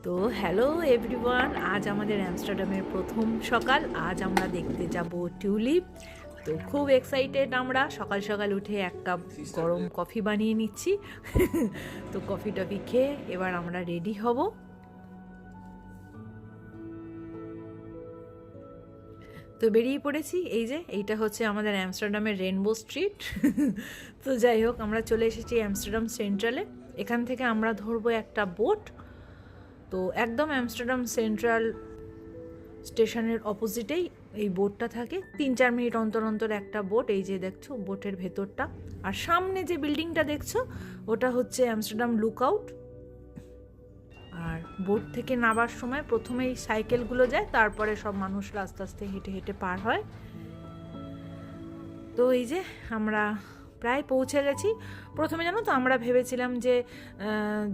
তো hello everyone, আজ আমাদের অ্যামস্টারডামের প্রথম সকাল। আজ আমরা দেখতে যাব টিউলিপ। তো খুব এক্সাইটেড, আমরা সকাল সকাল উঠে এক কাপ গরম কফি বানিয়ে নিচ্ছি। তো কফি টফি খেয়ে এবার আমরা রেডি হব। তো বেরিয়ে পড়েছি। এই যে এইটা হচ্ছে আমাদের অ্যামস্টারডামের রেনবো স্ট্রিট। তো যাই হোক, আমরা চলে এসেছি অ্যামস্টারডাম সেন্ট্রালে। এখান থেকে আমরা ধরবো একটা বোট। তো একদম অ্যামস্টারডাম সেন্ট্রাল স্টেশনের অপোজিটেই এই বোটটা থাকে। 3-4 মিনিট অন্তর অন্তর একটা বোট। এই যে দেখছো বোটের ভেতরটা, আর সামনে যে বিল্ডিংটা দেখছো ওটা হচ্ছে অ্যামস্টারডাম লুকআউট। আর বোট থেকে নামার সময় প্রথমেই সাইকেলগুলো যায়, তারপরে সব মানুষরা আস্তে আস্তে হেঁটে হেঁটে পার হয়। তো এই যে আমরা প্রায় পৌঁছে গেছি। প্রথমে জানো তো আমরা ভেবেছিলাম যে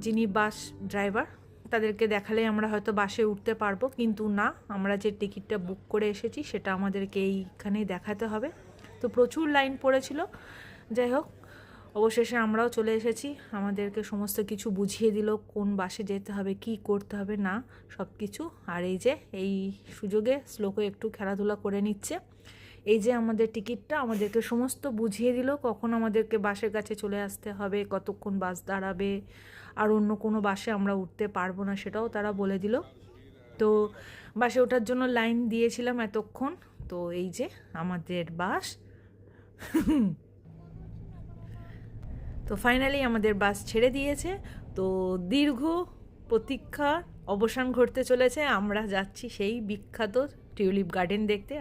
যিনি বাস ড্রাইভার তাদেরকে দেখালেই আমরা হয়তো বাসে উঠতে পারবো, কিন্তু না, আমরা যে টিকিটটা বুক করে এসেছি সেটা আমাদেরকে এইখানেই দেখাতে হবে। তো প্রচুর লাইন পড়েছিল। যাই হোক, অবশেষে আমরাও চলে এসেছি। আমাদেরকে সমস্ত কিছু বুঝিয়ে দিল কোন বাসে যেতে হবে, কি করতে হবে না সব কিছু। আর এই যে এই সুযোগে শ্লোকও একটু খেলাধুলা করে নিচ্ছে। এই যে আমাদের টিকিটটা, আমাদেরকে সমস্ত বুঝিয়ে দিল কখন আমাদেরকে বাসের কাছে চলে আসতে হবে, কতক্ষণ বাস দাঁড়াবে, আর অন্য কোনো বাসে আমরা উঠতে পারবো না সেটাও তারা বলে দিল। তো বাসে ওঠার জন্য লাইন দিয়েছিলাম এতক্ষণ। তো এই যে আমাদের বাস। তো ফাইনালি আমাদের বাস ছেড়ে দিয়েছে। তো দীর্ঘ প্রতীক্ষার অবসান ঘটতে চলেছে। আমরা যাচ্ছি সেই বিখ্যাত টিউলিপ গার্ডেন দেখতে।